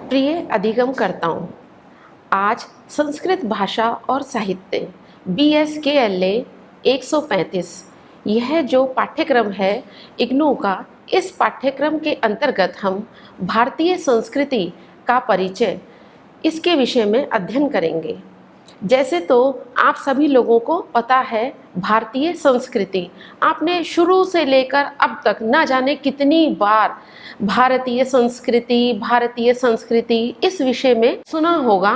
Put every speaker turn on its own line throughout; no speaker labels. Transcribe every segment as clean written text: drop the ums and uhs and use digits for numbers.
प्रिय अधिगमकर्ताओं, आज संस्कृत भाषा और साहित्य BSKLA 135 यह जो पाठ्यक्रम है इग्नू का, इस पाठ्यक्रम के अंतर्गत हम भारतीय संस्कृति का परिचय इसके विषय में अध्ययन करेंगे। जैसे तो आप सभी लोगों को पता है, भारतीय संस्कृति आपने शुरू से लेकर अब तक न जाने कितनी बार भारतीय संस्कृति इस विषय में सुना होगा,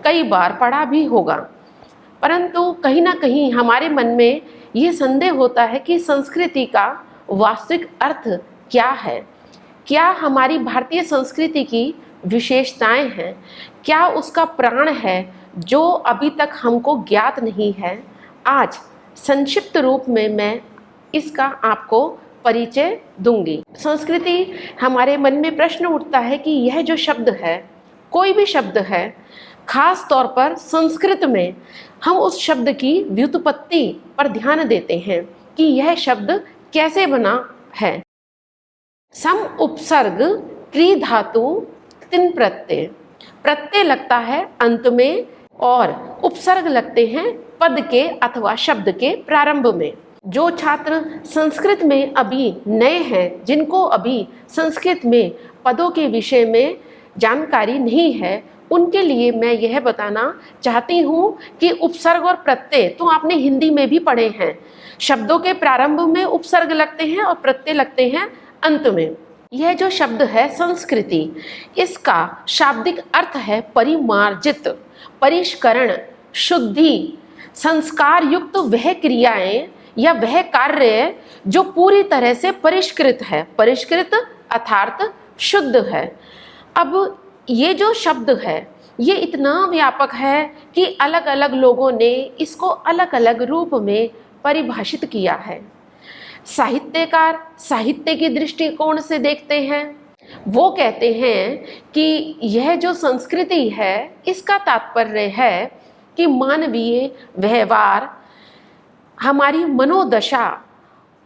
कई बार पढ़ा भी होगा। परंतु कहीं ना कहीं हमारे मन में ये संदेह होता है कि संस्कृति का वास्तविक अर्थ क्या है, क्या हमारी भारतीय संस्कृति की विशेषताएं हैं, क्या उसका प्राण है जो अभी तक हमको ज्ञात नहीं है। आज संक्षिप्त रूप में मैं इसका आपको परिचय दूंगी। संस्कृति, हमारे मन में प्रश्न उठता है कि यह जो शब्द है, कोई भी शब्द है, खास तौर पर संस्कृत में हम उस शब्द की व्युत्पत्ति पर ध्यान देते हैं कि यह शब्द कैसे बना है। सम उपसर्ग त्रि धातु तिन प्रत्यय, प्रत्यय लगता है अंत में और उपसर्ग लगते हैं पद के अथवा शब्द के प्रारंभ में। जो छात्र संस्कृत में अभी नए हैं, जिनको अभी संस्कृत में पदों के विषय में जानकारी नहीं है, उनके लिए मैं यह बताना चाहती हूँ कि उपसर्ग और प्रत्यय तो आपने हिंदी में भी पढ़े हैं। शब्दों के प्रारंभ में उपसर्ग लगते हैं और प्रत्यय लगते हैं अंत में। यह जो शब्द है संस्कृति, इसका शाब्दिक अर्थ है परिमार्जित, परिष्करण, शुद्धि, संस्कार युक्त वह क्रियाएं या वह कार्य जो पूरी तरह से परिष्कृत है। परिष्कृत अर्थात शुद्ध है। अब ये जो शब्द है ये इतना व्यापक है कि अलग अलग लोगों ने इसको अलग अलग रूप में परिभाषित किया है। साहित्यकार साहित्य की दृष्टिकोण से देखते हैं, वो कहते हैं कि यह जो संस्कृति है इसका तात्पर्य है कि मानवीय व्यवहार, हमारी मनोदशा,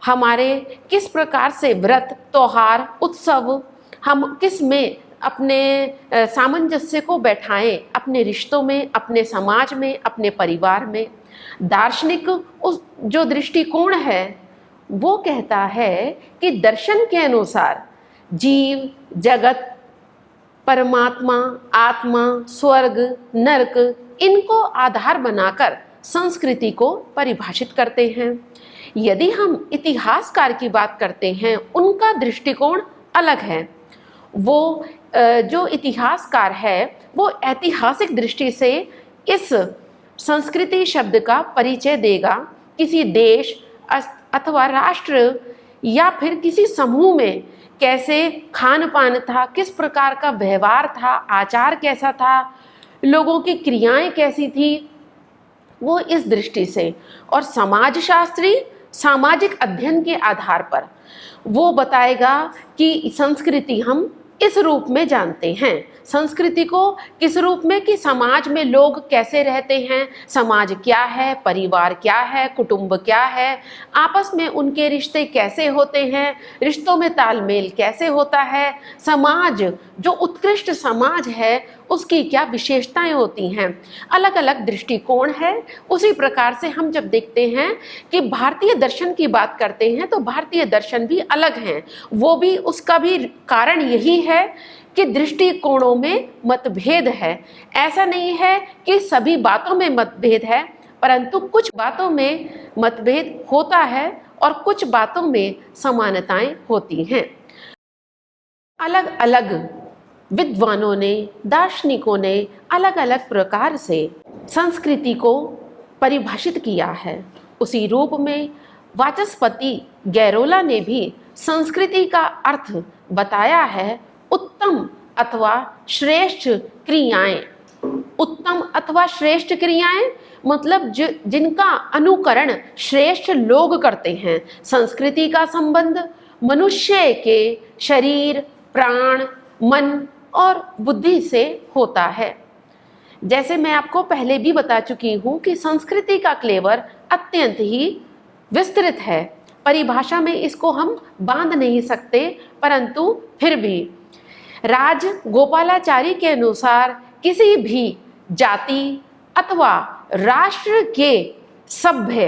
हमारे किस प्रकार से व्रत, त्योहार, उत्सव, हम किस में अपने सामंजस्य को बैठाएं, अपने रिश्तों में, अपने समाज में, अपने परिवार में। दार्शनिक उस जो दृष्टिकोण है वो कहता है कि दर्शन के अनुसार जीव, जगत, परमात्मा, आत्मा, स्वर्ग, नरक, इनको आधार बनाकर संस्कृति को परिभाषित करते हैं। यदि हम इतिहासकार की बात करते हैं, उनका दृष्टिकोण अलग है। वो जो इतिहासकार है वो ऐतिहासिक दृष्टि से इस संस्कृति शब्द का परिचय देगा। किसी देश अथवा राष्ट्र या फिर किसी समूह में कैसे खान पान था, किस प्रकार का व्यवहार था, आचार कैसा था, लोगों की क्रियाएं कैसी थी, वो इस दृष्टि से। और समाजशास्त्री सामाजिक अध्ययन के आधार पर वो बताएगा कि संस्कृति हम इस रूप में जानते हैं। संस्कृति को किस रूप में कि समाज में लोग कैसे रहते हैं, समाज क्या है, परिवार क्या है, कुटुंब क्या है, आपस में उनके रिश्ते कैसे होते हैं, रिश्तों में तालमेल कैसे होता है, समाज जो उत्कृष्ट समाज है उसकी क्या विशेषताएं होती हैं। अलग अलग दृष्टिकोण है। उसी प्रकार से हम जब देखते हैं कि भारतीय दर्शन की बात करते हैं तो भारतीय दर्शन भी अलग हैं। वो भी, उसका भी कारण यही है कि दृष्टिकोणों में मतभेद है। ऐसा नहीं है कि सभी बातों में मतभेद है, परंतु कुछ बातों में मतभेद होता है और कुछ बातों में समानताएं होती हैं। अलग अलग विद्वानों ने, दार्शनिकों ने अलग अलग प्रकार से संस्कृति को परिभाषित किया है। उसी रूप में वाचस्पति गैरोला ने भी संस्कृति का अर्थ बताया है उत्तम अथवा श्रेष्ठ क्रियाएं। उत्तम अथवा श्रेष्ठ क्रियाएं मतलब जिनका अनुकरण श्रेष्ठ लोग करते हैं। संस्कृति का संबंध मनुष्य के शरीर, प्राण, मन और बुद्धि से होता है। जैसे मैं आपको पहले भी बता चुकी हूँ कि संस्कृति का क्लेवर अत्यंत ही विस्तृत है। परिभाषा में इसको हम बांध नहीं सकते, परंतु फिर भी राजगोपालाचारी के अनुसार किसी भी जाति अथवा राष्ट्र के सभ्य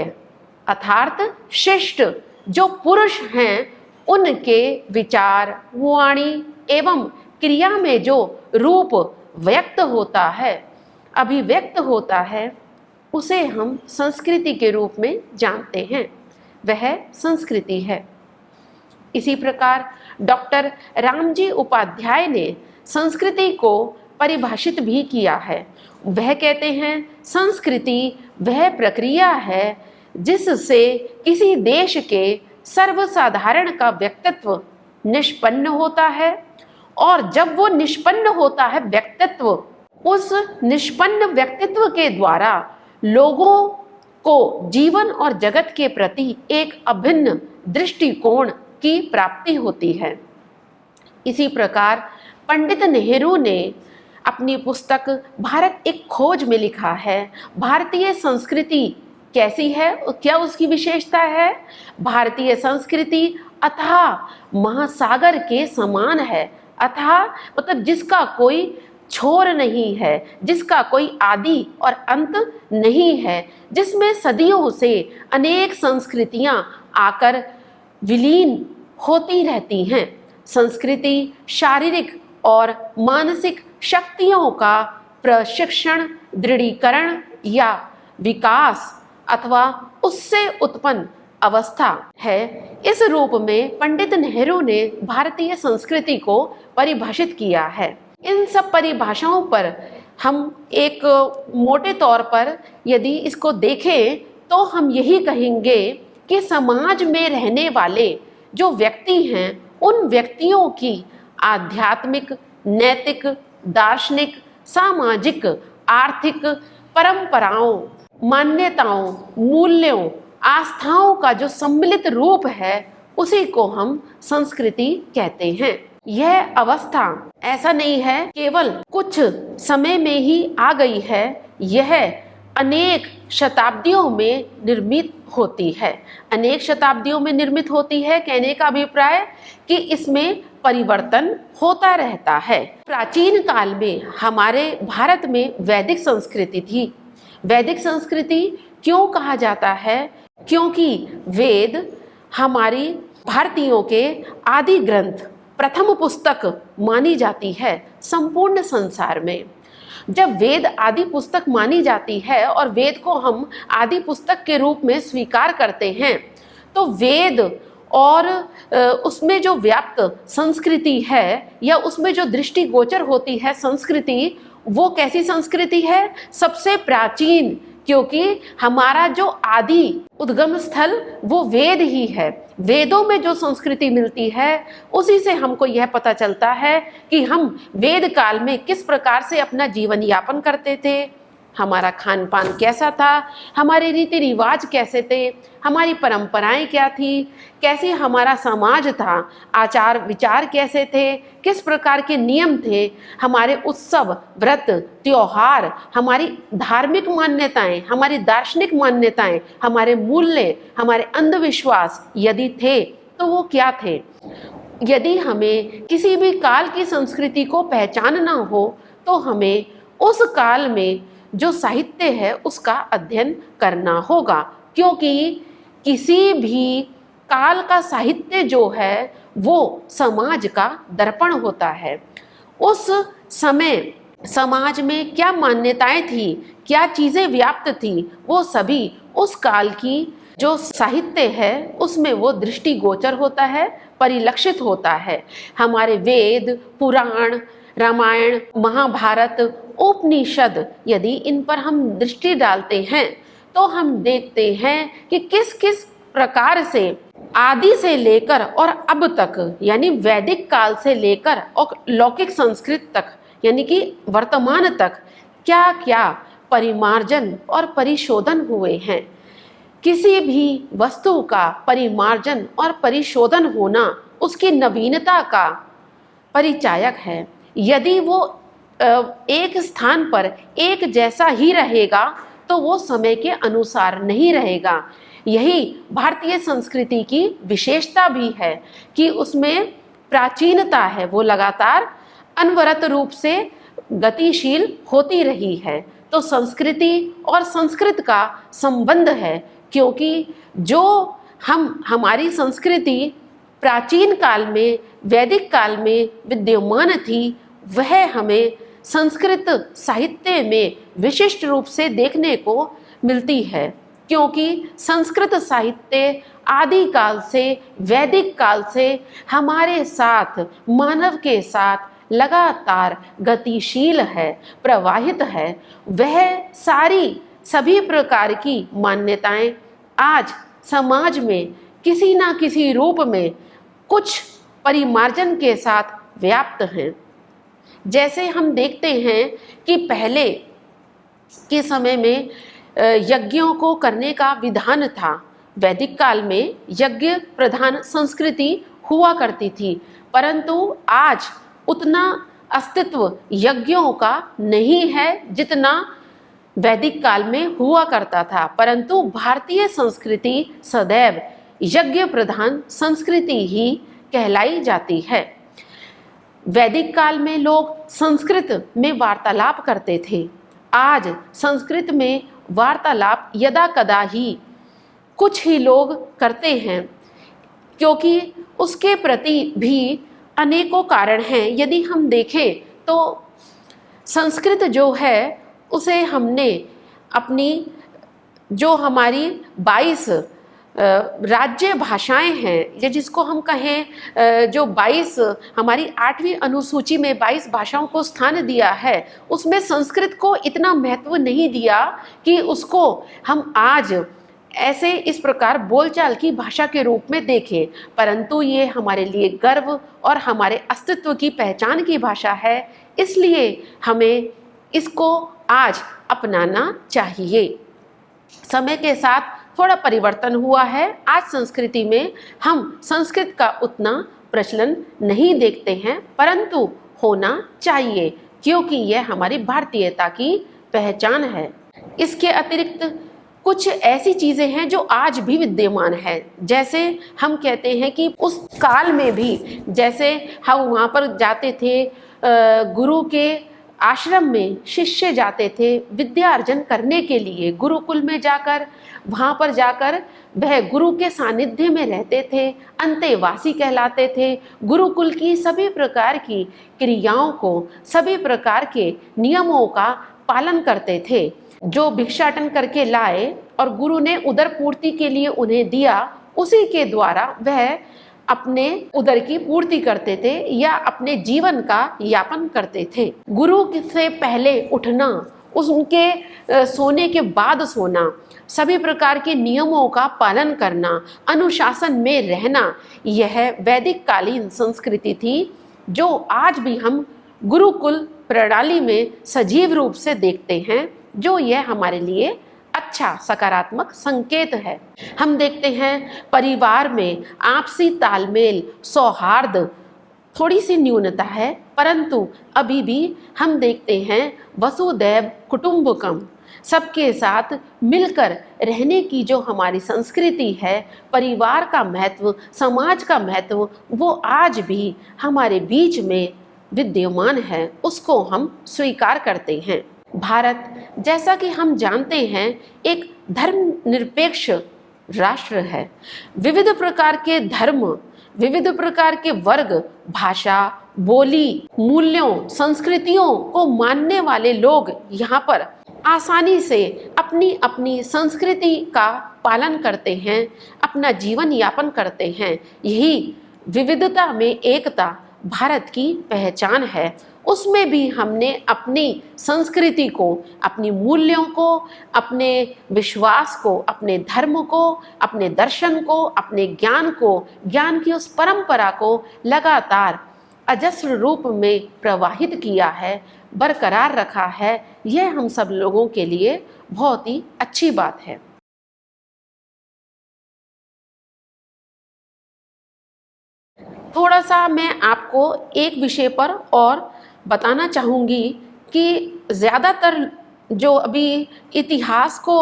अर्थात शिष्ट जो पुरुष हैं, उनके विचार, वाणी एवं क्रिया में जो रूप व्यक्त होता है, अभिव्यक्त होता है, उसे हम संस्कृति के रूप में जानते हैं, वह संस्कृति है। इसी प्रकार डॉक्टर रामजी उपाध्याय ने संस्कृति को परिभाषित भी किया है। वह कहते हैं, संस्कृति वह प्रक्रिया है जिससे किसी देश के सर्वसाधारण का व्यक्तित्व निष्पन्न होता है, और जब वो निष्पन्न होता है व्यक्तित्व, उस निष्पन्न व्यक्तित्व के द्वारा लोगों को जीवन और जगत के प्रति एक अभिन्न दृष्टिकोण की प्राप्ति होती है। इसी प्रकार पंडित नेहरू ने अपनी पुस्तक भारत एक खोज में लिखा है, भारतीय संस्कृति कैसी है, क्या उसकी विशेषता है। भारतीय संस्कृति अथाह महासागर के समान है, अथाह मतलब जिसका कोई छोर नहीं है, जिसका कोई आदि और अंत नहीं है, जिसमें सदियों से अनेक संस्कृतियां आकर विलीन होती रहती हैं। संस्कृति शारीरिक और मानसिक शक्तियों का प्रशिक्षण, दृढ़ीकरण या विकास अथवा उससे उत्पन्न अवस्था है। इस रूप में पंडित नेहरू ने भारतीय संस्कृति को परिभाषित किया है। इन सब परिभाषाओं पर हम एक मोटे तौर पर यदि इसको देखें तो हम यही कहेंगे कि समाज में रहने वाले जो व्यक्ति हैं, उन व्यक्तियों की आध्यात्मिक, नैतिक, दार्शनिक, सामाजिक, आर्थिक परंपराओं, मान्यताओं, मूल्यों, आस्थाओं का जो सम्मिलित रूप है, उसी को हम संस्कृति कहते हैं। यह अवस्था ऐसा नहीं है केवल कुछ समय में ही आ गई है, यह अनेक शताब्दियों में निर्मित होती है। अनेक शताब्दियों में निर्मित होती है कहने का अभिप्राय कि इसमें परिवर्तन होता रहता है। प्राचीन काल में हमारे भारत में वैदिक संस्कृति थी। वैदिक संस्कृति क्यों कहा जाता है? क्योंकि वेद हमारी भारतीयों के आदि ग्रंथ, प्रथम पुस्तक मानी जाती है संपूर्ण संसार में। जब वेद आदि पुस्तक मानी जाती है और वेद को हम आदि पुस्तक के रूप में स्वीकार करते हैं, तो वेद और उसमें जो व्याप्त संस्कृति है या उसमें जो दृष्टिगोचर होती है संस्कृति, वो कैसी संस्कृति है? सबसे प्राचीन, क्योंकि हमारा जो आदि उद्गम स्थल वो वेद ही है। वेदों में जो संस्कृति मिलती है उसी से हमको यह पता चलता है कि हम वेद काल में किस प्रकार से अपना जीवन यापन करते थे, हमारा खान पान कैसा था, हमारे रीति रिवाज कैसे थे, हमारी परंपराएं क्या थी, कैसे हमारा समाज था, आचार विचार कैसे थे, किस प्रकार के नियम थे, हमारे उत्सव, व्रत, त्योहार, हमारी धार्मिक मान्यताएं, हमारी दार्शनिक मान्यताएं, हमारे मूल्य, हमारे अंधविश्वास यदि थे तो वो क्या थे। यदि हमें किसी भी काल की संस्कृति को पहचानना हो तो हमें उस काल में जो साहित्य है उसका अध्ययन करना होगा, क्योंकि किसी भी काल का साहित्य जो है वो समाज का दर्पण होता है। उस समय समाज में क्या मान्यताएं थी, क्या चीज़ें व्याप्त थी, वो सभी उस काल की जो साहित्य है उसमें वो दृष्टिगोचर होता है, परिलक्षित होता है। हमारे वेद, पुराण, रामायण, महाभारत, उपनिषद, यदि इन पर हम दृष्टि डालते हैं तो हम देखते हैं कि किस किस प्रकार से आदि से लेकर और अब तक, यानी वैदिक काल से लेकर और लौकिक संस्कृत तक, यानी कि वर्तमान तक क्या क्या परिमार्जन और परिशोधन हुए हैं। किसी भी वस्तु का परिमार्जन और परिशोधन होना उसकी नवीनता का परिचायक है। यदि वो एक स्थान पर एक जैसा ही रहेगा तो वो समय के अनुसार नहीं रहेगा। यही भारतीय संस्कृति की विशेषता भी है कि उसमें प्राचीनता है, वो लगातार अनवरत रूप से गतिशील होती रही है। तो संस्कृति और संस्कृत का संबंध है, क्योंकि जो हमारी संस्कृति प्राचीन काल में, वैदिक काल में विद्यमान थी, वह हमें संस्कृत साहित्य में विशिष्ट रूप से देखने को मिलती है। क्योंकि संस्कृत साहित्य आदि काल से, वैदिक काल से हमारे साथ, मानव के साथ लगातार गतिशील है, प्रवाहित है। वह सभी प्रकार की मान्यताएं आज समाज में किसी ना किसी रूप में कुछ परिमार्जन के साथ व्याप्त हैं। जैसे हम देखते हैं कि पहले के समय में यज्ञों को करने का विधान था। वैदिक काल में यज्ञ प्रधान संस्कृति हुआ करती थी, परंतु आज उतना अस्तित्व यज्ञों का नहीं है जितना वैदिक काल में हुआ करता था। परंतु भारतीय संस्कृति सदैव यज्ञ प्रधान संस्कृति ही कहलाई जाती है। वैदिक काल में लोग संस्कृत में वार्तालाप करते थे। आज संस्कृत में वार्तालाप यदा कदा ही कुछ ही लोग करते हैं, क्योंकि उसके प्रति भी अनेकों कारण हैं। यदि हम देखें तो संस्कृत जो है उसे हमने अपनी जो हमारी 22 राज्य भाषाएं हैं, या जिसको हम कहें जो 22 हमारी 8वीं अनुसूची में 22 भाषाओं को स्थान दिया है, उसमें संस्कृत को इतना महत्व नहीं दिया कि उसको हम आज ऐसे इस प्रकार बोलचाल की भाषा के रूप में देखें। परंतु ये हमारे लिए गर्व और हमारे अस्तित्व की पहचान की भाषा है, इसलिए हमें इसको आज अपनाना चाहिए। समय के साथ थोड़ा परिवर्तन हुआ है। आज संस्कृति में हम संस्कृत का उतना प्रचलन नहीं देखते हैं, परंतु होना चाहिए, क्योंकि यह हमारी भारतीयता की पहचान है। इसके अतिरिक्त कुछ ऐसी चीज़ें हैं जो आज भी विद्यमान है। जैसे हम कहते हैं कि उस काल में भी, जैसे हम वहाँ पर जाते थे, गुरु के आश्रम में शिष्य जाते थे विद्या अर्जन करने के लिए, गुरुकुल में जाकर, वहाँ पर जाकर वह गुरु के सानिध्य में रहते थे, अंतेवासी कहलाते थे। गुरुकुल की सभी प्रकार की क्रियाओं को, सभी प्रकार के नियमों का पालन करते थे। जो भिक्षाटन करके लाए और गुरु ने उदर पूर्ति के लिए उन्हें दिया, उसी के द्वारा वह अपने उदर की पूर्ति करते थे या अपने जीवन का यापन करते थे। गुरु से पहले उठना, उनके सोने के बाद सोना, सभी प्रकार के नियमों का पालन करना, अनुशासन में रहना, यह वैदिक कालीन संस्कृति थी, जो आज भी हम गुरुकुल प्रणाली में सजीव रूप से देखते हैं, जो यह हमारे लिए अच्छा सकारात्मक संकेत है। हम देखते हैं परिवार में आपसी तालमेल, सौहार्द थोड़ी सी न्यूनता है, परंतु अभी भी हम देखते हैं वसुदैव कुटुंबकम, सबके साथ मिलकर रहने की जो हमारी संस्कृति है, परिवार का महत्व, समाज का महत्व, वो आज भी हमारे बीच में विद्यमान है, उसको हम स्वीकार करते हैं। भारत, जैसा कि हम जानते हैं, एक धर्मनिरपेक्ष राष्ट्र है। विविध प्रकार के धर्म, विविध प्रकार के वर्ग, भाषा, बोली, मूल्यों, संस्कृतियों को मानने वाले लोग यहाँ पर आसानी से अपनी अपनी संस्कृति का पालन करते हैं, अपना जीवन यापन करते हैं। यही विविधता में एकता भारत की पहचान है। उसमें भी हमने अपनी संस्कृति को, अपनी मूल्यों को, अपने विश्वास को, अपने धर्म को, अपने दर्शन को, अपने ज्ञान को, ज्ञान की उस परंपरा को लगातार अजस्र रूप में प्रवाहित किया है, बरकरार रखा है। यह हम सब लोगों के लिए बहुत ही अच्छी बात है। थोड़ा सा मैं आपको एक विषय पर और बताना चाहूँगी कि ज़्यादातर जो अभी इतिहास को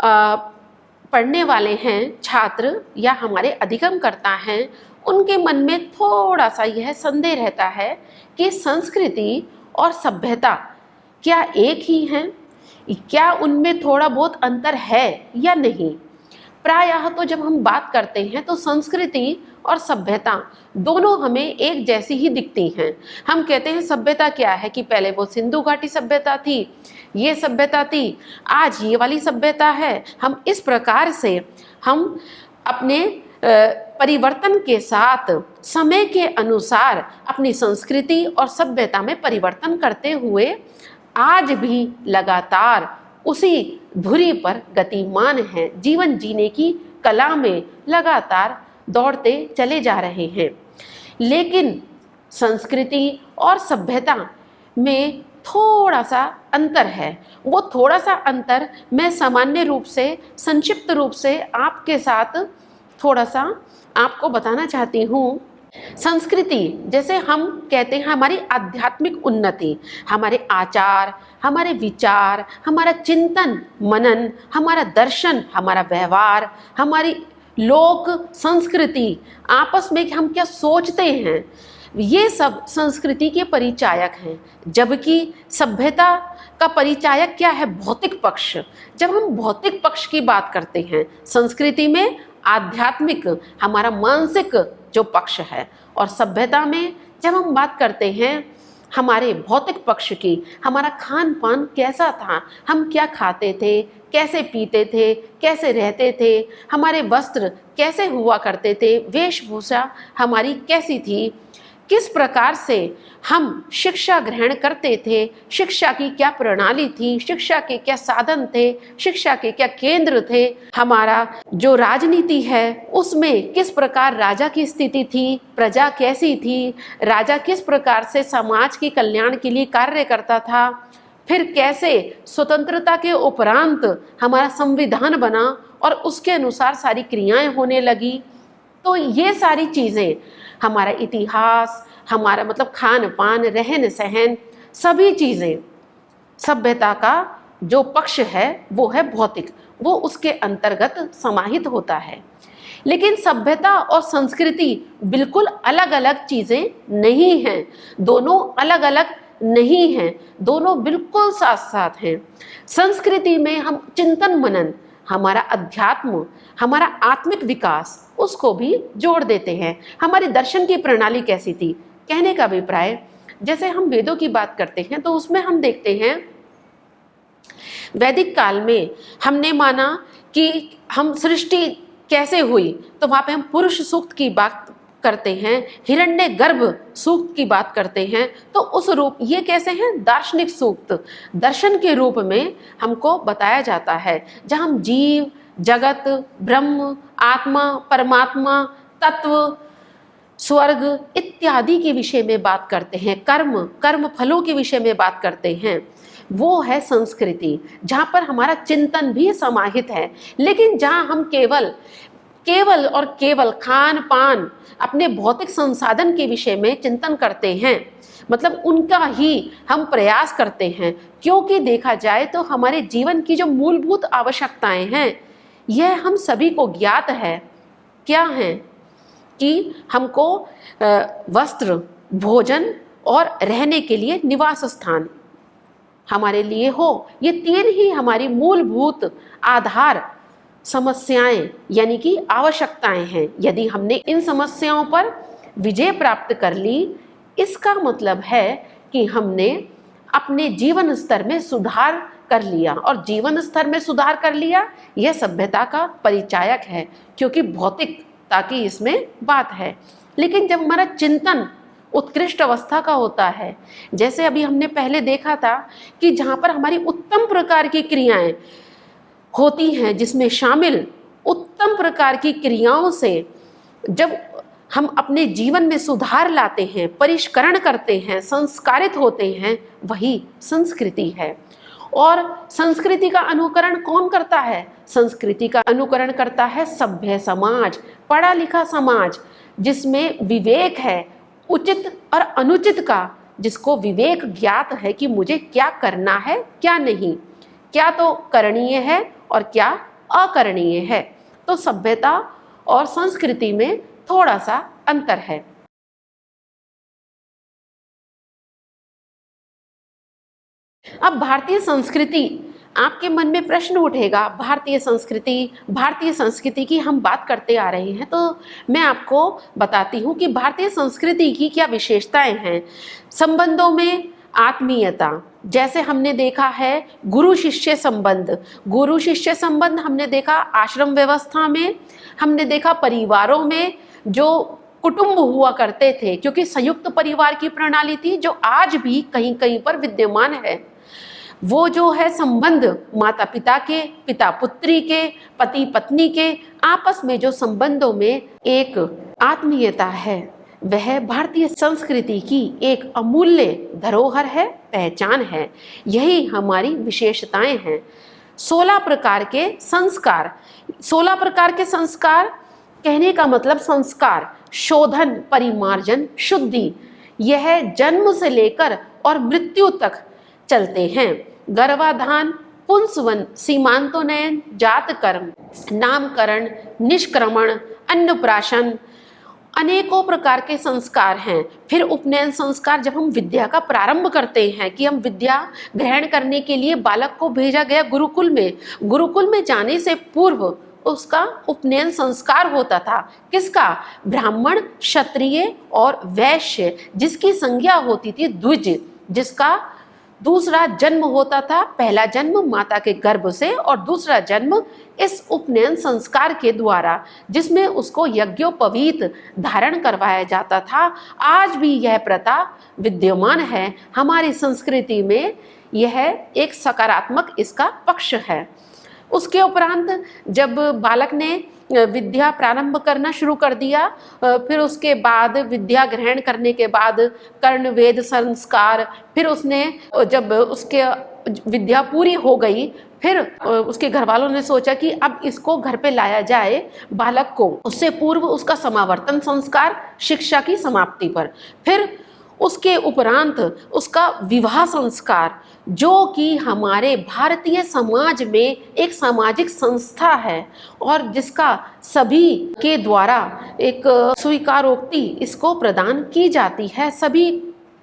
पढ़ने वाले हैं छात्र या हमारे अधिगमकर्ता हैं, उनके मन में थोड़ा सा यह संदेह रहता है कि संस्कृति और सभ्यता क्या एक ही हैं, क्या उनमें थोड़ा बहुत अंतर है या नहीं। प्रायः तो जब हम बात करते हैं तो संस्कृति और सभ्यता दोनों हमें एक जैसी ही दिखती हैं। हम कहते हैं सभ्यता क्या है कि पहले वो सिंधु घाटी सभ्यता थी, ये सभ्यता थी, आज ये वाली सभ्यता है। हम इस प्रकार से हम अपने परिवर्तन के साथ समय के अनुसार अपनी संस्कृति और सभ्यता में परिवर्तन करते हुए आज भी लगातार उसी धुरी पर गतिमान हैं, जीवन जीने की कला में लगातार दौड़ते चले जा रहे हैं। लेकिन संस्कृति और सभ्यता में थोड़ा सा अंतर है। वो थोड़ा सा अंतर मैं सामान्य रूप से, संक्षिप्त रूप से आपके साथ थोड़ा सा आपको बताना चाहती हूँ। संस्कृति जैसे हम कहते हैं हमारी आध्यात्मिक उन्नति, हमारे आचार, हमारे विचार, हमारा चिंतन मनन, हमारा दर्शन, हमारा व्यवहार, हमारी लोक संस्कृति, आपस में हम क्या सोचते हैं, ये सब संस्कृति के परिचायक हैं। जबकि सभ्यता का परिचायक क्या है? भौतिक पक्ष। जब हम भौतिक पक्ष की बात करते हैं, संस्कृति में आध्यात्मिक हमारा मानसिक जो पक्ष है, और सभ्यता में जब हम बात करते हैं हमारे भौतिक पक्ष की, हमारा खान पान कैसा था, हम क्या खाते थे, कैसे पीते थे, कैसे रहते थे, हमारे वस्त्र कैसे हुआ करते थे, वेशभूषा हमारी कैसी थी, किस प्रकार से हम शिक्षा ग्रहण करते थे, शिक्षा की क्या प्रणाली थी, शिक्षा के क्या साधन थे, शिक्षा के क्या केंद्र थे, हमारा जो राजनीति है उसमें किस प्रकार राजा की स्थिति थी, प्रजा कैसी थी, राजा किस प्रकार से समाज के कल्याण के लिए कार्य करता था, फिर कैसे स्वतंत्रता के उपरांत हमारा संविधान बना और उसके अनुसार सारी क्रियाएं होने लगी। तो ये सारी चीज़ें, हमारा इतिहास, हमारा मतलब खान पान, रहन सहन, सभी चीज़ें, सभ्यता का जो पक्ष है वो है भौतिक, वो उसके अंतर्गत समाहित होता है। लेकिन सभ्यता और संस्कृति बिल्कुल अलग अलग चीज़ें नहीं हैं, दोनों अलग अलग नहीं हैं, दोनों बिल्कुल साथ साथ हैं। संस्कृति में हम चिंतन मनन, हमारा अध्यात्म, हमारा आत्मिक विकास, उसको भी जोड़ देते हैं। हमारी दर्शन की प्रणाली कैसी थी, कहने का अभिप्राय, जैसे हम वेदों की बात करते हैं तो उसमें हम देखते हैं वैदिक काल में हमने माना कि हम सृष्टि कैसे हुई, तो वहाँ पे हम पुरुष सूक्त की बात करते हैं, हिरण्य गर्भ सूक्त की बात करते हैं। तो उस रूप, ये कैसे हैं? दार्शनिक सूक्त, दर्शन के रूप में हमको बताया जाता है, जहाँ हम जीव, जगत, ब्रह्म, आत्मा, परमात्मा, तत्व, स्वर्ग इत्यादि के विषय में बात करते हैं, कर्म फलों के विषय में बात करते हैं। वो है संस्कृति, जहाँ पर हमारा चिंतन भी समाहित है। लेकिन जहाँ हम केवल और केवल खान पान, अपने भौतिक संसाधन के विषय में चिंतन करते हैं, मतलब उनका ही हम प्रयास करते हैं, क्योंकि देखा जाए तो हमारे जीवन की जो मूलभूत आवश्यकताएं हैं यह हम सभी को ज्ञात है। क्या हैं? कि हमको वस्त्र, भोजन और रहने के लिए निवास स्थान हमारे लिए हो, ये तीन ही हमारी मूलभूत आधार समस्याएं यानी कि आवश्यकताएं हैं। यदि हमने इन समस्याओं पर विजय प्राप्त कर ली, इसका मतलब है कि हमने अपने जीवन स्तर में सुधार कर लिया, और जीवन स्तर में सुधार कर लिया यह सभ्यता का परिचायक है, क्योंकि भौतिकता की इसमें बात है। लेकिन जब हमारा चिंतन उत्कृष्ट अवस्था का होता है, जैसे अभी हमने पहले देखा था कि जहाँ पर हमारी उत्तम प्रकार की क्रियाएं होती हैं, जिसमें शामिल उत्तम प्रकार की क्रियाओं से जब हम अपने जीवन में सुधार लाते हैं, परिष्करण करते हैं, संस्कारित होते हैं, वही संस्कृति है। और संस्कृति का अनुकरण कौन करता है? संस्कृति का अनुकरण करता है सभ्य समाज, पढ़ा लिखा समाज, जिसमें विवेक है, उचित और अनुचित का, जिसको विवेक ज्ञात है कि मुझे क्या करना है क्या नहीं, क्या तो करणीय है और क्या अकरणीय है। तो सभ्यता और संस्कृति में थोड़ा सा अंतर है। अब भारतीय संस्कृति, आपके मन में प्रश्न उठेगा, भारतीय संस्कृति की हम बात करते आ रहे हैं, तो मैं आपको बताती हूँ कि भारतीय संस्कृति की क्या विशेषताएं हैं। संबंधों में आत्मीयता, जैसे हमने देखा है गुरु शिष्य संबंध हमने देखा आश्रम व्यवस्था में, हमने देखा परिवारों में जो कुटुंब हुआ करते थे, क्योंकि संयुक्त परिवार की प्रणाली थी जो आज भी कहीं कहीं पर विद्यमान है। वो जो है संबंध माता पिता के, पिता पुत्री के, पति पत्नी के आपस में जो संबंधों में एक आत्मीयता है, वह भारतीय संस्कृति की एक अमूल्य धरोहर है, पहचान है। यही हमारी विशेषताएं हैं। 16 प्रकार के संस्कार, 16 प्रकार के संस्कार कहने का मतलब संस्कार, शोधन, परिमार्जन, शुद्धि, यह जन्म से लेकर और मृत्यु तक चलते हैं। गर्भाधान, पुंसवन, सीमांतोन्नयन, जात कर्म, नामकरण, निष्क्रमण, अन्नप्राशन, अनेकों प्रकार के संस्कार हैं। फिर उपनयन संस्कार, जब हम विद्या का प्रारंभ करते हैं कि हम विद्या ग्रहण करने के लिए बालक को भेजा गया गुरुकुल में जाने से पूर्व उसका उपनयन संस्कार होता था। किसका? ब्राह्मण, क्षत्रिय और वैश्य, जिसकी संज्ञा होती थी द्विज, जिसका दूसरा जन्म होता था, पहला जन्म माता के गर्भ से और दूसरा जन्म इस उपनयन संस्कार के द्वारा, जिसमें उसको यज्ञोपवीत धारण करवाया जाता था। आज भी यह प्रथा विद्यमान है हमारी संस्कृति में, यह एक सकारात्मक इसका पक्ष है। उसके उपरांत जब बालक ने विद्या प्रारंभ करना शुरू कर दिया, फिर उसके बाद विद्या ग्रहण करने के बाद कर्ण वेद संस्कार, फिर उसने जब उसके विद्या पूरी हो गई, फिर उसके घर वालों ने सोचा कि अब इसको घर पे लाया जाए बालक को। उससे पूर्व उसका समावर्तन संस्कार, शिक्षा की समाप्ति पर, फिर उसके उपरांत उसका विवाह संस्कार, जो कि हमारे भारतीय समाज में एक सामाजिक संस्था है और जिसका सभी के द्वारा एक स्वीकारोक्ति इसको प्रदान की जाती है, सभी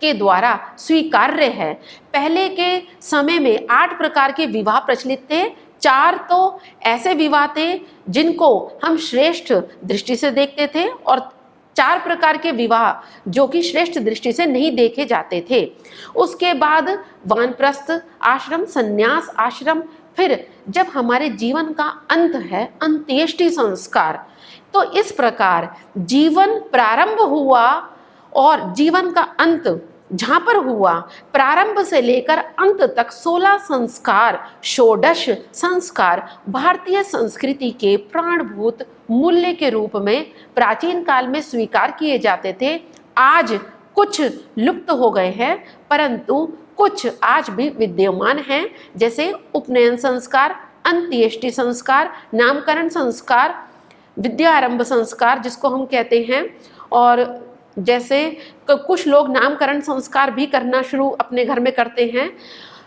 के द्वारा स्वीकार्य है। पहले के समय में 8 प्रकार के विवाह प्रचलित थे। 4 तो ऐसे विवाह थे जिनको हम श्रेष्ठ दृष्टि से देखते थे और 4 प्रकार के विवाह जो कि श्रेष्ठ दृष्टि से नहीं देखे जाते थे। उसके बाद वानप्रस्थ आश्रम, संन्यास आश्रम, फिर जब हमारे जीवन का अंत है अंत्येष्टि संस्कार। तो इस प्रकार जीवन प्रारंभ हुआ और जीवन का अंत जहाँ पर हुआ, प्रारंभ से लेकर अंत तक 16 संस्कार, षोडश संस्कार भारतीय संस्कृति के प्राणभूत मूल्य के रूप में प्राचीन काल में स्वीकार किए जाते थे। आज कुछ लुप्त हो गए हैं, परंतु कुछ आज भी विद्यमान हैं, जैसे उपनयन संस्कार, अंत्येष्टि संस्कार, नामकरण संस्कार, विद्यारंभ संस्कार जिसको हम कहते हैं, और जैसे कुछ लोग नामकरण संस्कार भी करना शुरू अपने घर में करते हैं,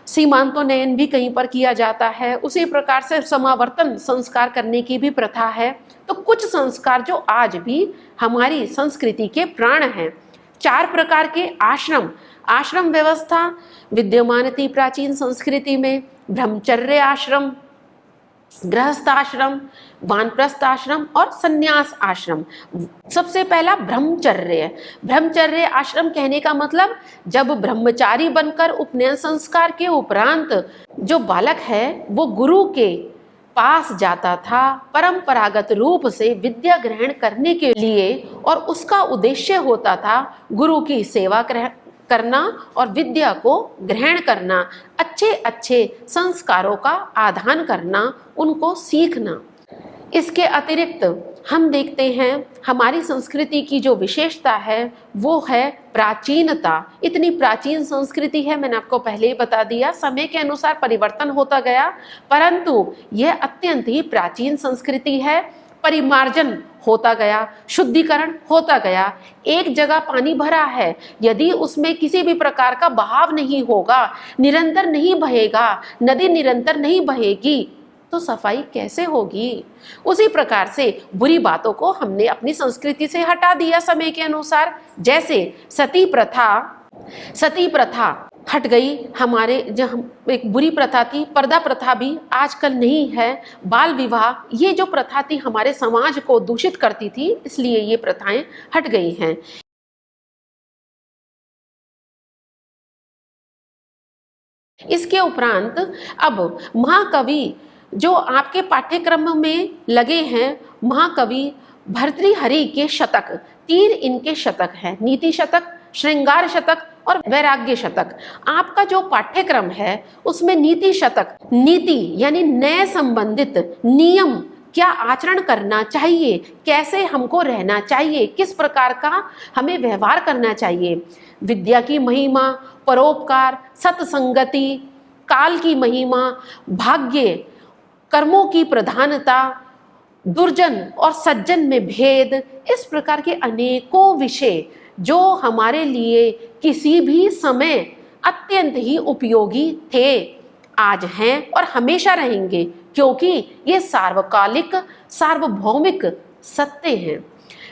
सीमांतोन्नयन भी कहीं पर किया जाता है, उसी प्रकार से समावर्तन संस्कार करने की भी प्रथा है। तो कुछ संस्कार जो आज भी हमारी संस्कृति के प्राण हैं। 4 प्रकार के आश्रम व्यवस्था विद्यमान थी प्राचीन संस्कृति में। ब्रह्मचर्य आश्रम, गृहस्थ आश्रम, वानप्रस्थ आश्रम और संन्यास आश्रम। सबसे पहला ब्रह्मचर्य आश्रम कहने का मतलब, जब ब्रह्मचारी बनकर उपनयन संस्कार के उपरांत जो बालक है वो गुरु के पास जाता था परंपरागत रूप से विद्या ग्रहण करने के लिए, और उसका उद्देश्य होता था गुरु की सेवा करना और विद्या को ग्रहण करना, अच्छे अच्छे संस्कारों का आदान करना, उनको सीखना। इसके अतिरिक्त हम देखते हैं हमारी संस्कृति की जो विशेषता है वो है प्राचीनता। इतनी प्राचीन संस्कृति है, मैंने आपको पहले ही बता दिया, समय के अनुसार परिवर्तन होता गया, परंतु यह अत्यंत ही प्राचीन संस्कृति है। परिमार्जन होता गया, शुद्धिकरण होता गया। एक जगह पानी भरा है, यदि उसमें किसी भी प्रकार का बहाव नहीं होगा, निरंतर नहीं बहेगा, नदी निरंतर नहीं बहेगी, तो सफाई कैसे होगी? उसी प्रकार से बुरी बातों को हमने अपनी संस्कृति से हटा दिया समय के अनुसार। जैसे सती प्रथा हट गई हमारे, जो एक बुरी प्रथा थी। पर्दा प्रथा भी आजकल नहीं है। बाल विवाह, ये जो प्रथा थी हमारे समाज को दूषित करती थी, इसलिए ये प्रथाएं हट गई हैं। इसके उपरांत अब महाकवि जो आपके पाठ्यक्रम में लगे हैं, महाकवि भर्तृहरि के शतक, 3 इनके शतक हैं, नीति शतक, श्रृंगार शतक और वैराग्य शतक। आपका जो पाठ्यक्रम है उसमें नीति शतक, नीति यानी न्याय संबंधित नियम, क्या आचरण करना चाहिए, कैसे हमको रहना चाहिए, किस प्रकार का हमें व्यवहार करना चाहिए, विद्या की महिमा, परोपकार, सत्संगति, काल की महिमा, भाग्य, कर्मों की प्रधानता, दुर्जन और सज्जन में भेद, इस प्रकार के अनेकों विषय जो हमारे लिए किसी भी समय अत्यंत ही उपयोगी थे, आज हैं और हमेशा रहेंगे, क्योंकि ये सार्वकालिक सार्वभौमिक सत्य हैं।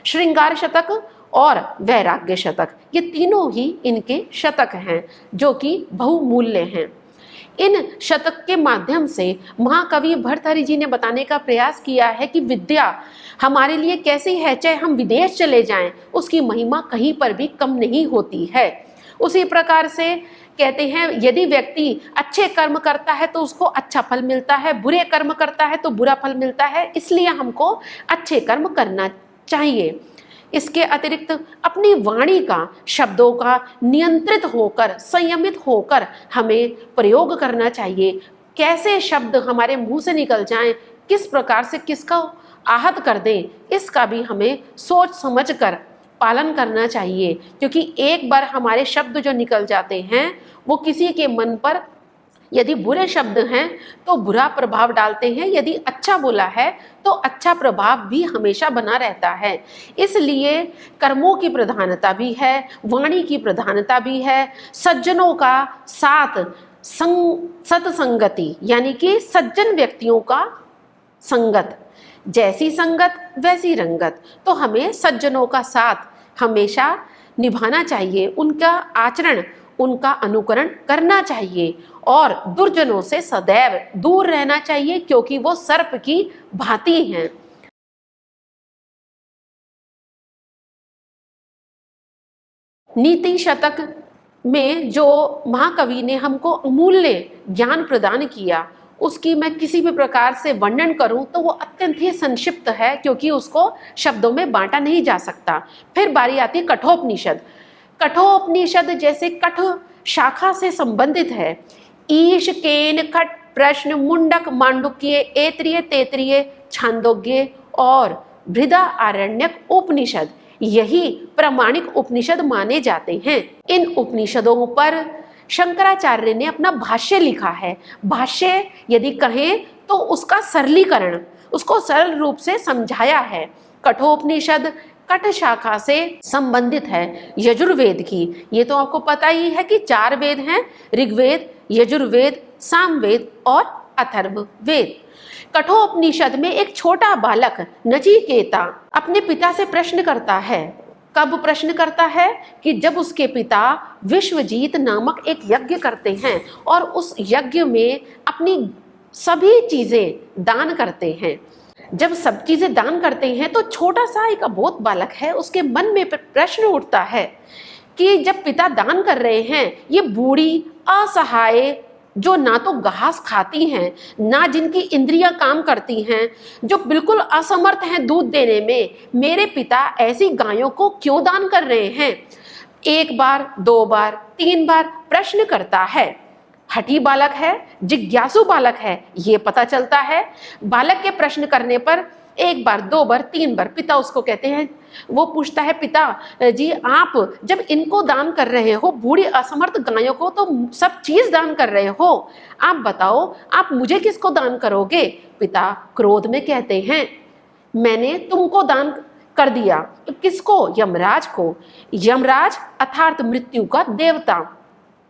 श्रृंगार शतक और वैराग्य शतक, ये तीनों ही इनके शतक हैं जो कि बहुमूल्य हैं। इन शतक के माध्यम से महाकवि भर्तृहरि जी ने बताने का प्रयास किया है कि विद्या हमारे लिए कैसी है, चाहे हम विदेश चले जाएं, उसकी महिमा कहीं पर भी कम नहीं होती है। उसी प्रकार से कहते हैं, यदि व्यक्ति अच्छे कर्म करता है तो उसको अच्छा फल मिलता है, बुरे कर्म करता है तो बुरा फल मिलता है, इसलिए हमको अच्छे कर्म करना चाहिए। इसके अतिरिक्त अपनी वाणी का, शब्दों का नियंत्रित होकर, संयमित होकर हमें प्रयोग करना चाहिए। कैसे शब्द हमारे मुंह से निकल जाएं, किस प्रकार से किसका आहत कर दें, इसका भी हमें सोच समझ कर पालन करना चाहिए, क्योंकि एक बार हमारे शब्द जो निकल जाते हैं वो किसी के मन पर, यदि बुरे शब्द हैं तो बुरा प्रभाव डालते हैं, यदि अच्छा बोला है तो अच्छा प्रभाव भी हमेशा बना रहता है। इसलिए कर्मों की प्रधानता भी है, वाणी की प्रधानता भी है, सज्जनों का साथ, सत्संगति यानी कि सज्जन व्यक्तियों का संगत, जैसी संगत वैसी रंगत, तो हमें सज्जनों का साथ हमेशा निभाना चाहिए, उनका आचरण, उनका अनुकरण करना चाहिए और दुर्जनों से सदैव दूर रहना चाहिए, क्योंकि वो सर्प की भांति हैं। नीति शतक में जो महाकवि ने हमको अमूल्य ज्ञान प्रदान किया, उसकी मैं किसी भी प्रकार से वर्णन करूं तो वो अत्यंत ही संक्षिप्त है, क्योंकि उसको शब्दों में बांटा नहीं जा सकता। फिर बारी आती है कठोपनिषद। कठोपनिषद जैसे कठ शाखा से संबंधित है। ईश, केन, खट, प्रश्न, मुंडक, मांडुक्य, ऐतरेय, तैतरीय, छांदोग्य और बृहदारण्यक उपनिषद, यही प्रामाणिक उपनिषद माने जाते हैं। इन उपनिषदों पर शंकराचार्य ने अपना भाष्य लिखा है। भाष्य यदि कहें तो उसका सरलीकरण, उसको सरल रूप से समझाया है। कठोपनिषद कठ शाखा से संबंधित है, यजुर्वेद की। ये तो आपको पता ही है कि 4 वेद हैं, ऋग्वेद, यजुर्वेद, सामवेद और अथर्ववेद। कठोपनिषद में एक छोटा बालक नचिकेता अपने पिता से प्रश्न करता है। कब प्रश्न करता है? कि जब उसके पिता विश्वजीत नामक एक यज्ञ करते हैं और उस यज्ञ में अपनी सभी चीजें दान करते हैं। जब सब चीजें दान करते हैं तो छोटा सा एक अबोध बालक है, उसके मन में प्रश्न उठता है कि जब पिता दान कर रहे हैं, ये बूढ़ी असहाय जो ना तो घास खाती हैं, ना जिनकी इंद्रियां काम करती हैं, जो बिल्कुल असमर्थ हैं दूध देने में, मेरे पिता ऐसी गायों को क्यों दान कर रहे हैं? 1 बार, 2 बार, 3 बार प्रश्न करता है। हठी बालक है, जिज्ञासु बालक है, ये पता चलता है। बालक के प्रश्न करने पर 1 बार, 2 बार, 3 बार पिता उसको कहते हैं, वो पूछता है, पिता जी आप जब इनको दान कर रहे हो, बूढ़ी असमर्थ गायों को तो सब चीज दान कर रहे हो, आप बताओ आप मुझे किसको दान करोगे? पिता क्रोध में कहते हैं, मैंने तुमको दान कर दिया। तो किसको? यमराज को। यमराज अर्थात मृत्यु का देवता।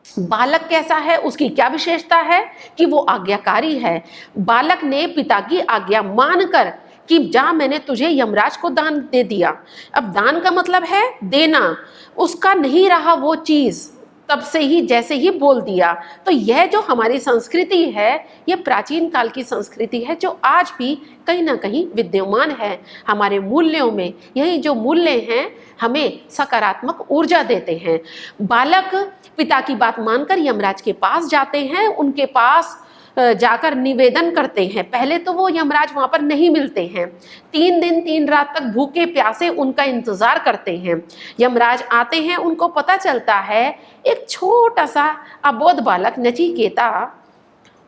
बालक कैसा है, उसकी क्या विशेषता है कि वो आज्ञाकारी है। बालक ने पिता की आज्ञा मानकर कि जा मैंने तुझे यमराज को दान दे दिया। अब दान का मतलब है देना, उसका नहीं रहा वो चीज, तब से ही जैसे ही बोल दिया। तो यह जो हमारी संस्कृति है, यह प्राचीन काल की संस्कृति है जो आज भी कहीं ना कहीं विद्यमान है। हमारे मूल्यों में यही जो मूल्य हैं हमें सकारात्मक ऊर्जा देते हैं। बालक पिता की बात मानकर यमराज के पास जाते हैं, उनके पास जाकर निवेदन करते हैं। पहले तो वो यमराज वहां पर नहीं मिलते हैं, 3 दिन 3 रात तक भूखे प्यासे उनका इंतजार करते हैं। यमराज आते हैं, उनको पता चलता है एक छोटा सा अबोध बालक नचिकेता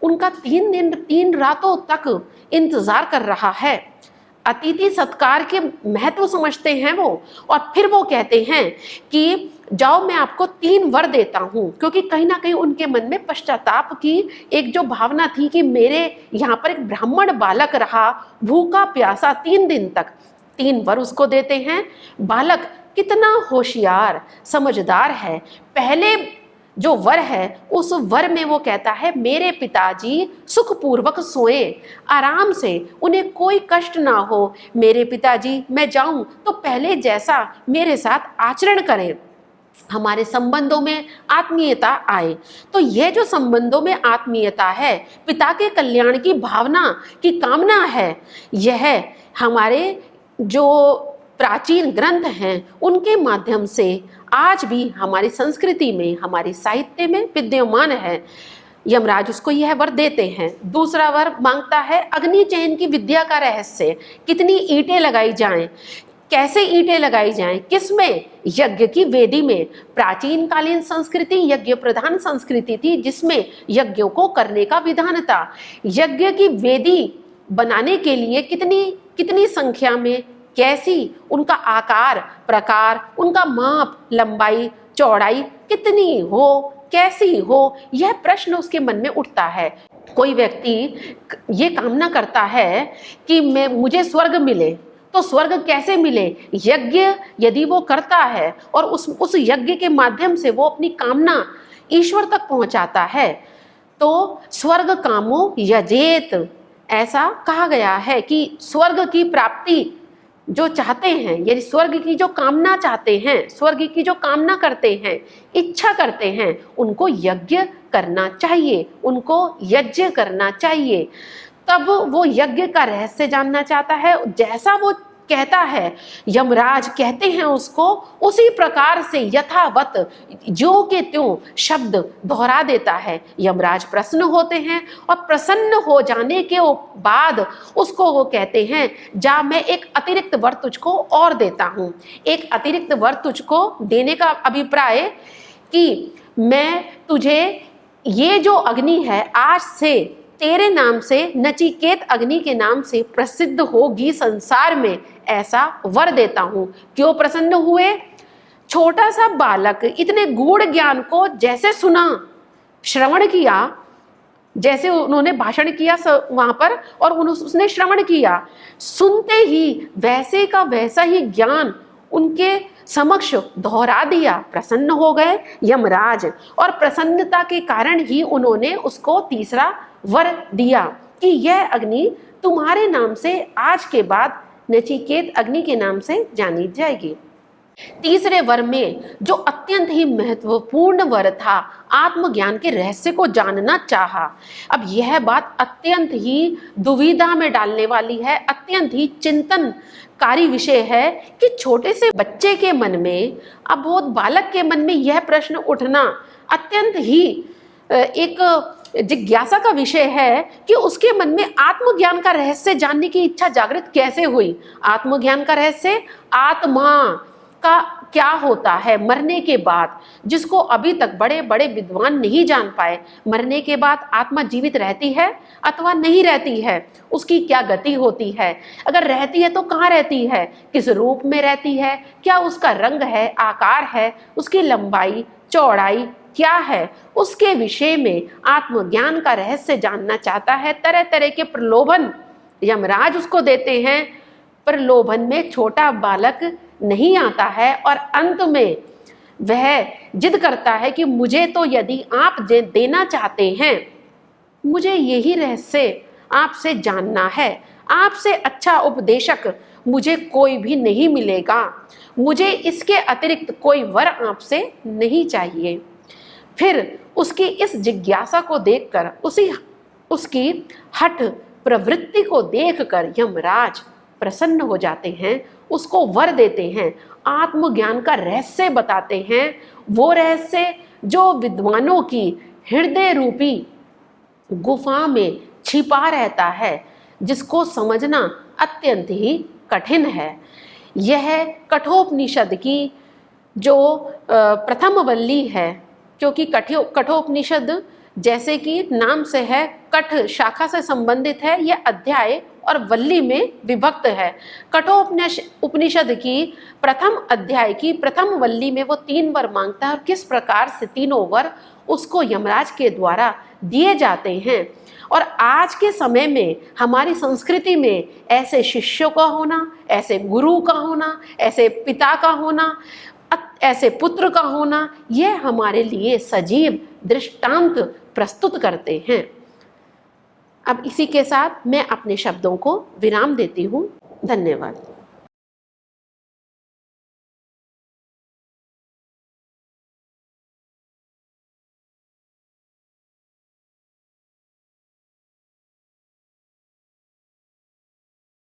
उनका 3 दिन 3 रातों तक इंतजार कर रहा है। अतिथि सत्कार के महत्व समझते हैं वो, और फिर वो कहते हैं कि जाओ मैं आपको 3 वर देता हूँ, क्योंकि कहीं ना कहीं उनके मन में पश्चाताप की एक जो भावना थी कि मेरे यहाँ पर एक ब्राह्मण बालक रहा भूखा प्यासा 3 दिन तक। 3 वर उसको देते हैं। बालक कितना होशियार समझदार है। पहले जो वर है उस वर में वो कहता है मेरे पिताजी सुखपूर्वक सोए, आराम से, उन्हें कोई कष्ट ना हो। मेरे पिताजी मैं जाऊं तो पहले जैसा मेरे साथ आचरण करें, हमारे संबंधों में आत्मीयता आए। तो यह जो संबंधों में आत्मीयता है, पिता के कल्याण की भावना की कामना है, यह हमारे जो प्राचीन ग्रंथ हैं उनके माध्यम से आज भी हमारी संस्कृति में, हमारी साहित्य में विद्यमान है। यमराज उसको यह वर देते हैं। दूसरा वर मांगता है अग्नि चयन की विद्या का रहस्य, कितनी ईंटें लगाई जाएं, कैसे ईंटें लगाई जाएं, किसमें, यज्ञ की वेदी में। प्राचीन कालीन संस्कृति यज्ञ प्रधान संस्कृति थी, जिसमें यज्ञों को करने का विधान था। यज्ञ की वेदी बनाने के लिए कितनी कितनी संख्या में, कैसी, उनका आकार प्रकार, उनका माप, लंबाई चौड़ाई कितनी हो, कैसी हो, यह प्रश्न उसके मन में उठता है। कोई व्यक्ति ये कामना करता है कि मुझे स्वर्ग मिले, तो स्वर्ग कैसे मिले? यज्ञ यदि वो करता है और उस यज्ञ के माध्यम से वो अपनी कामना ईश्वर तक पहुंचाता है, तो स्वर्ग कामो यजेत, ऐसा कहा गया है कि स्वर्ग की प्राप्ति जो चाहते हैं, यदि स्वर्ग की जो कामना चाहते हैं, स्वर्ग की जो कामना करते हैं, इच्छा करते हैं, उनको यज्ञ करना चाहिए, उनको यज्ञ करना चाहिए। तब वो यज्ञ का रहस्य जानना चाहता है। जैसा वो कहता है, यमराज कहते हैं उसको, उसी प्रकार से यथावत जो के त्यों शब्द दोहरा देता है। यमराज प्रसन्न होते हैं और प्रसन्न हो जाने के बाद उसको वो कहते हैं जा मैं एक अतिरिक्त वर तुझको और देता हूँ। एक अतिरिक्त वर तुझको देने का अभिप्राय कि मैं तुझे ये जो अग्नि है आज से तेरे नाम से, नचिकेत अग्नि के नाम से प्रसिद्ध होगी संसार में, ऐसा वर देता हूं। क्यों प्रसन्न हुए? छोटा सा बालक इतने गूढ़ ज्ञान को जैसे सुना, श्रवण किया, जैसे उन्होंने भाषण किया वहां पर और उसने श्रवण किया, सुनते ही वैसे का वैसा ही ज्ञान उनके समक्ष दोहरा दिया। प्रसन्न हो गए यमराज, और प्रसन्नता के कारण ही उन्होंने उसको तीसरा वर दिया कि यह अग्नि तुम्हारे नाम से आज के बाद नचिकेत अग्नि के नाम से जानी जाएगी। तीसरे वर में जो अत्यंत ही महत्वपूर्ण वर था, आत्मज्ञान के रहस्य को जानना चाहा। अब यह बात अत्यंत ही दुविधा में डालने वाली है, अत्यंत ही चिंतनकारी विषय है कि छोटे से बच्चे के मन में, अबोध बालक के मन में यह प्रश्न उठना अत्यंत ही एक जिज्ञासा का विषय है कि उसके मन में आत्मज्ञान का रहस्य जानने की इच्छा जागृत कैसे हुई। आत्मज्ञान का रहस्य, आत्मा का क्या होता है मरने के बाद, जिसको अभी तक बड़े बड़े विद्वान नहीं जान पाए। मरने के बाद आत्मा जीवित रहती है अथवा नहीं रहती है, उसकी क्या गति होती है, अगर रहती है तो कहाँ रहती है, किस रूप में रहती है, क्या उसका रंग है, आकार है, उसकी लंबाई चौड़ाई क्या है, उसके विषय में आत्मज्ञान का रहस्य जानना चाहता है। तरह तरह के प्रलोभन यमराज उसको देते हैं। प्रलोभन में छोटा बालक नहीं आता है और अंत में वह जिद करता है कि मुझे तो यदि आप देना चाहते हैं, मुझे यही रहस्य आपसे जानना है, आपसे अच्छा उपदेशक मुझे कोई भी नहीं मिलेगा, मुझे इसके अतिरिक्त कोई वर आपसे नहीं चाहिए। फिर उसकी इस जिज्ञासा को देखकर, उसकी हठ प्रवृत्ति को देखकर यमराज प्रसन्न हो जाते हैं, उसको वर देते हैं, आत्मज्ञान का रहस्य बताते हैं, वो रहस्य जो विद्वानों की हृदय रूपी गुफा में छिपा रहता है, जिसको समझना अत्यंत ही कठिन है। यह कठोपनिषद की जो प्रथम वल्ली है, क्योंकि कठोपनिषद जैसे कि नाम से है, कठ शाखा से संबंधित है, यह अध्याय और वल्ली में विभक्त है। कठोपनिषद की प्रथम अध्याय की प्रथम वल्ली में वो 3 वर मांगता है और किस प्रकार से तीनों वर उसको यमराज के द्वारा दिए जाते हैं। और आज के समय में हमारी संस्कृति में ऐसे शिष्यों का होना, ऐसे गुरु का होना, ऐसे पिता का होना, ऐसे पुत्र का होना, यह हमारे लिए सजीव दृष्टांत प्रस्तुत करते हैं। अब इसी के साथ मैं अपने शब्दों को विराम देती हूँ। धन्यवाद।